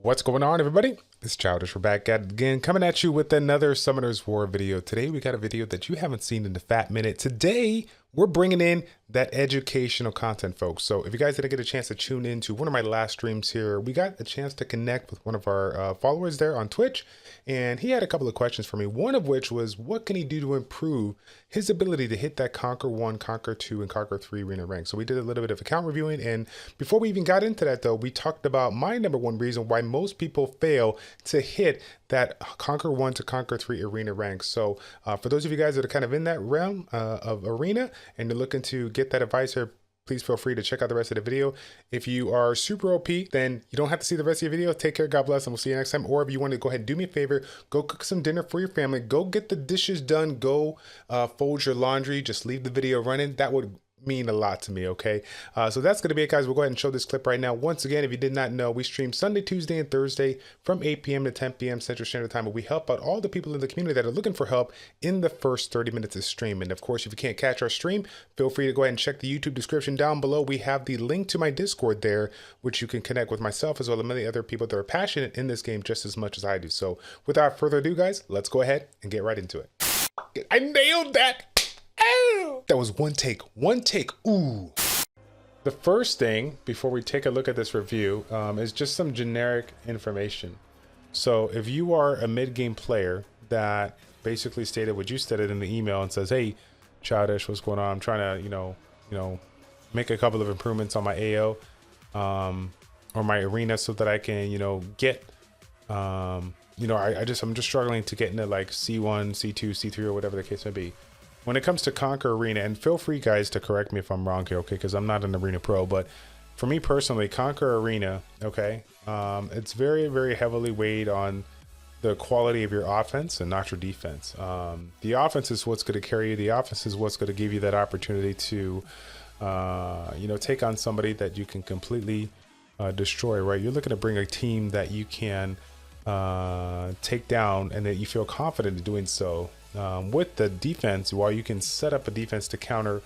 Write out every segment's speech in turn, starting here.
What's going on, everybody? It's Childish. We're back at it again, coming at you with another Summoner's War video. Today, we got a video that you haven't seen in a fat minute. Today, we're bringing in that educational content, folks. So if you guys didn't get a chance to tune into one of my last streams here, we got a chance to connect with one of our followers there on Twitch, and he had a couple of questions for me. One of which was, what can he do to improve his ability to hit that Conquer 1, Conquer 2, and Conquer 3 arena rank? So we did a little bit of account reviewing, and before we even got into that, though, we talked about my number one reason why most people fail to hit that Conquer 1 to Conquer 3 arena rank. So for those of you guys that are kind of in that realm of arena and you're looking to get that advice here, please feel free to check out the rest of the video. If you are super OP, then you don't have to see the rest of your video. Take care, God bless, and we'll see you next time. Or if you want to go ahead and do me a favor, go cook some dinner for your family, go get the dishes done, go fold your laundry, just leave the video running. That would mean a lot to me. Okay, so that's gonna be it, guys. We'll go ahead and show this clip right now. Once again, if you did not know, we stream Sunday, Tuesday, and Thursday from 8 p.m. to 10 p.m. Central Standard Time, but we help out all the people in the community that are looking for help in the first 30 minutes of stream. And of course, if you can't catch our stream, feel free to go ahead and check the YouTube description down below. We have the link to my Discord there, which you can connect with myself as well as many other people that are passionate in this game just as much as I do. So without further ado, guys, let's go ahead and get right into it. I nailed that. That was one take, ooh. The first thing, before we take a look at this review, is just some generic information. So if you are a mid-game player that basically stated what you stated in the email and says, hey, Childish, what's going on? I'm trying to, you know, make a couple of improvements on my AO or my arena so that I can, get, I'm just struggling to get into like C1, C2, C3, or whatever the case may be. When it comes to Conquer Arena, and feel free, guys, to correct me if I'm wrong here, okay, because I'm not an Arena Pro, but for me personally, Conquer Arena, okay, it's very, very heavily weighed on the quality of your offense and not your defense. The offense is what's going to carry you. The offense is what's going to give you that opportunity to, take on somebody that you can completely destroy, right? You're looking to bring a team that you can take down and that you feel confident in doing so. With the defense, while you can set up a defense to counter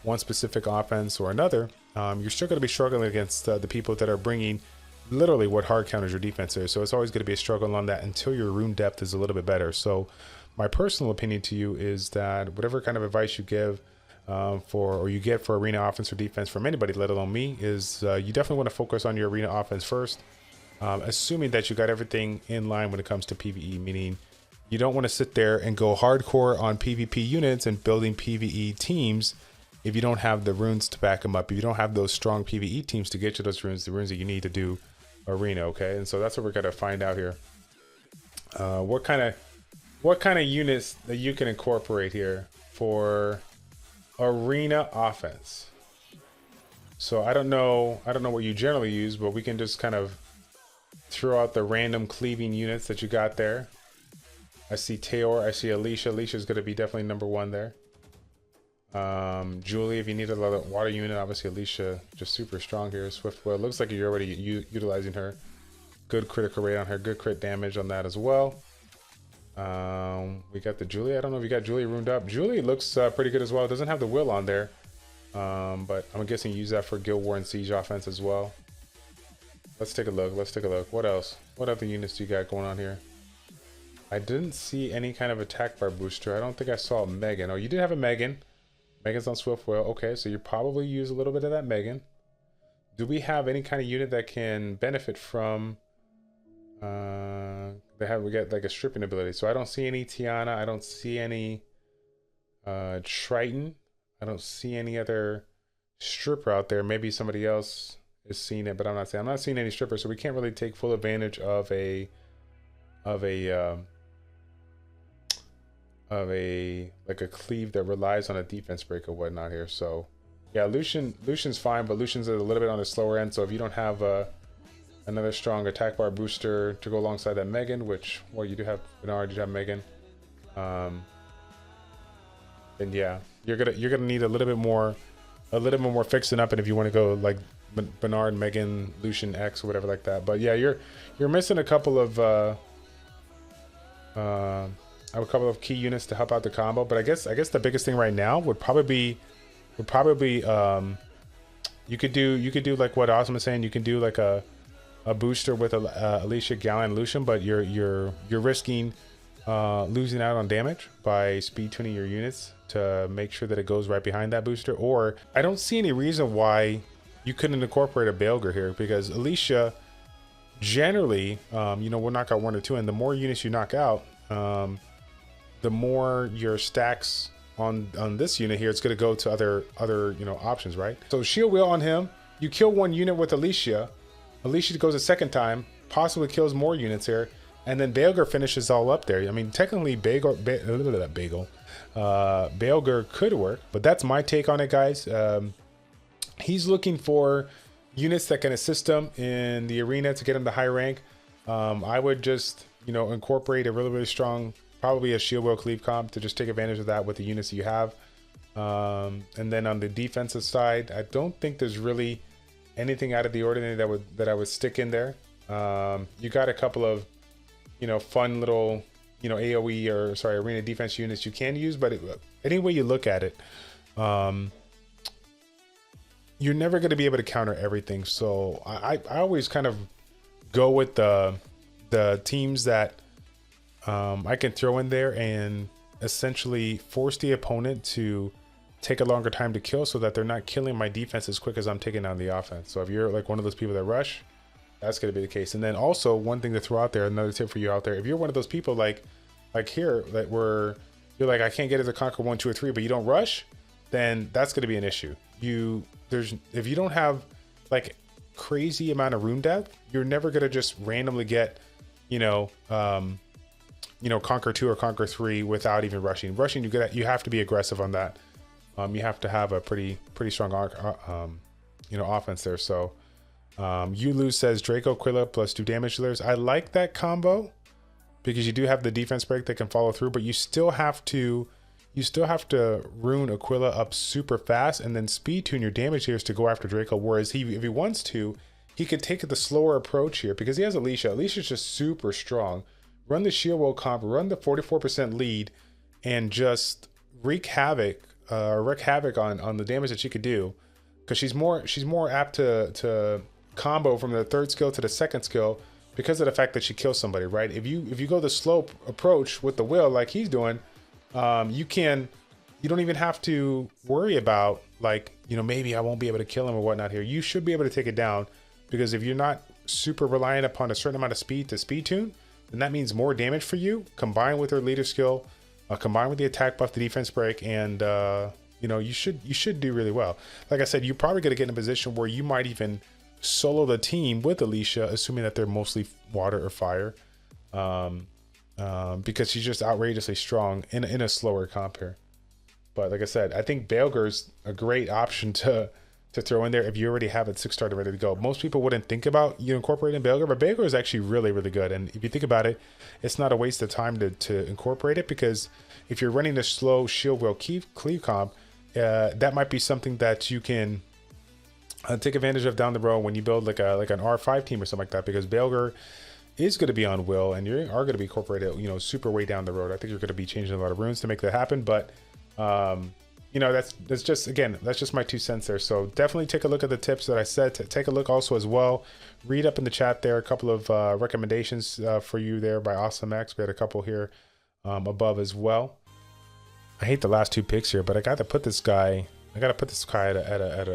one specific offense or another, you're still going to be struggling against the people that are bringing literally what hard counters your defense is. So it's always going to be a struggle on that until your rune depth is a little bit better. So my personal opinion to you is that whatever kind of advice you give or you get for arena offense or defense from anybody, let alone me, is you definitely want to focus on your arena offense first, assuming that you got everything in line when it comes to PvE, meaning you don't want to sit there and go hardcore on PvP units and building PvE teams if you don't have the runes to back them up. If you don't have those strong PvE teams to get you those runes, the runes that you need to do arena, okay? And so that's what we're gonna find out here. What kind of units that you can incorporate here for arena offense. So I don't know what you generally use, but we can just kind of throw out the random cleaving units that you got there. I see Taor, I see Alicia. Alicia's going to be definitely number one there. Julie, if you need a water unit, obviously Alicia just super strong here. Swift, well, it looks like you're already utilizing her. Good critical rate on her, good crit damage on that as well. We got the Julie. I don't know if you got Julie ruined up. Julie looks pretty good as well. It doesn't have the will on there, but I'm guessing you use that for Guild War and Siege offense as well. Let's take a look. What else? What other units do you got going on here? I didn't see any kind of attack bar booster. I don't think I saw Megan. Oh, you did have a Megan. Megan's on Swift Will. Okay, so you probably use a little bit of that Megan. Do we have any kind of unit that can benefit from... we got like a stripping ability. So I don't see any Tiana. I don't see any Triton. I don't see any other stripper out there. Maybe somebody else is seeing it, but I'm not seeing any stripper. So we can't really take full advantage of a cleave that relies on a defense break or whatnot here. So yeah, Lucian's fine, but Lucian's a little bit on the slower end. So if you don't have another strong attack bar booster to go alongside that Megan, which, well, you do have Bernard, you have Megan, then yeah, you're gonna need a little bit more fixing up, and if you want to go like Bernard, Megan, Lucian X or whatever like that. But yeah, you're missing a couple of I have a couple of key units to help out the combo, but I guess the biggest thing right now would probably be you could do like what Awesome is saying. You can do like a a booster with Alicia, Gallant, Lucian, but you're risking losing out on damage by speed tuning your units to make sure that it goes right behind that booster. Or I don't see any reason why you couldn't incorporate a Baelger here, because Alicia generally, you know, will knock out 1 or 2, and the more units you knock out, the more your stacks on this unit here, it's going to go to other you know, options, right? So shield wheel on him, you kill 1 unit with Alicia. Alicia goes a second time, possibly kills more units here, and then Baelger finishes all up there. I mean, technically Baelger could work, but that's my take on it, guys. He's looking for units that can assist him in the arena to get him to high rank. I would just, you know, incorporate a really strong, probably a shield wheel cleave comp to just take advantage of that with the units you have. And then on the defensive side, I don't think there's really anything out of the ordinary that I would stick in there. You got a couple of, you know, fun little, you know, AoE or sorry, arena defense units you can use, but any way you look at it, you're never going to be able to counter everything. So I always kind of go with the teams that I can throw in there and essentially force the opponent to take a longer time to kill so that they're not killing my defense as quick as I'm taking down the offense. So if you're like one of those people that rush, that's going to be the case. And then also one thing to throw out there, another tip for you out there, if you're one of those people like here that where you're like, I can't get it to conquer 1, 2, or 3, but you don't rush, then that's going to be an issue. If you don't have like crazy amount of rune depth, you're never going to just randomly get, you know, conquer 2 or conquer 3 without even rushing. You have to be aggressive on that. You have to have a pretty strong offense there. So Yulu says Draco Aquila plus 2 damage dealers. I like that combo because you do have the defense break that can follow through, but you still have to rune Aquila up super fast and then speed tune your damage dealers to go after Draco. Whereas if he wants to, he could take the slower approach here because he has Alicia. Alicia's just super strong. Run the shield wheel comp, run the 44% lead, and just wreak havoc on the damage that she could do, because she's more apt to combo from the 3rd skill to the 2nd skill because of the fact that she kills somebody, right? If you go the slow approach with the will like he's doing, you don't even have to worry about, like, you know, maybe I won't be able to kill him or whatnot here. You should be able to take it down, because if you're not super reliant upon a certain amount of speed to speed tune, then that means more damage for you, combined with her leader skill, combined with the attack buff, the defense break, and you know, you should do really well. Like I said, you're probably going to get in a position where you might even solo the team with Alicia, assuming that they're mostly water or fire, because she's just outrageously strong in a slower comp here. But like I said, I think Baelger's a great option to throw in there if you already have it 6-star ready to go. Most people wouldn't think about incorporating Baelger, but Baelger is actually really good. And if you think about it, it's not a waste of time to incorporate it, because if you're running a slow shield wheel cleave comp, that might be something that you can take advantage of down the road when you build like an R5 team or something like that, because Baelger is going to be on will and you are going to be incorporated, you know, super way down the road. I think you're going to be changing a lot of runes to make that happen, but you know, that's just my 2 cents there. So definitely take a look at the tips that I said. Take a look also as well. Read up in the chat there a couple of recommendations for you there by AwesomeX. We had a couple here above as well. I hate the last 2 picks here, but I got to put this guy. at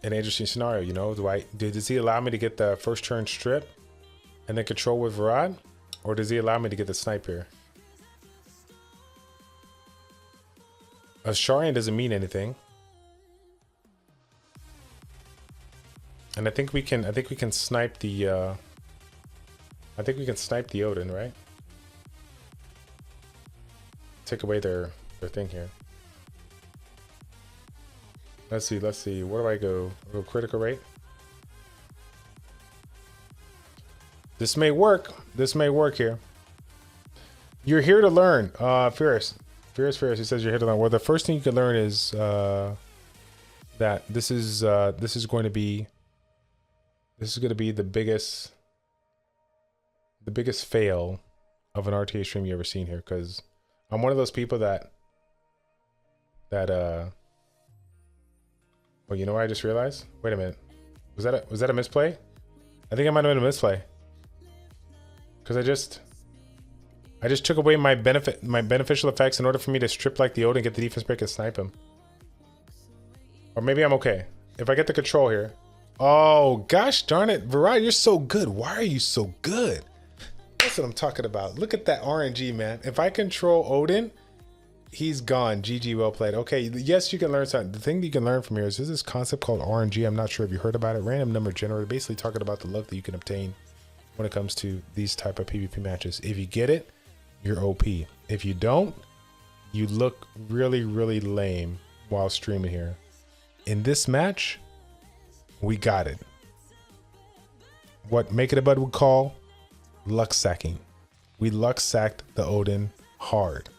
an interesting scenario. You know, does he allow me to get the first turn strip and then control with Varad, or does he allow me to get the snipe here? Asharian doesn't mean anything, and I think we can snipe the Odin, right? Take away their thing here. Let's see. Where do I go? I go critical rate. This may work here. You're here to learn. Fierce. He says you're here to learn. Well, the first thing you can learn is that this is going to be the biggest fail of an RTA stream you ever seen here, because I'm one of those people that well, you know what I just realized? Wait a minute. Was that a misplay? I think it might have been a misplay. Because I just took away my beneficial effects in order for me to strip like the Odin, get the defense break and snipe him. Or maybe I'm okay. If I get the control here. Oh, gosh darn it. Variety, you're so good. Why are you so good? That's what I'm talking about. Look at that RNG, man. If I control Odin, he's gone. GG, well played. Okay, yes, you can learn something. The thing that you can learn from here is there's this concept called RNG. I'm not sure if you heard about it. Random number generator. Basically talking about the luck that you can obtain when it comes to these type of PvP matches. If you get it, you're OP. If you don't, you look really, really lame while streaming here. In this match, we got it. What Make It a Bud would call luck sacking. We luck sacked the Odin hard.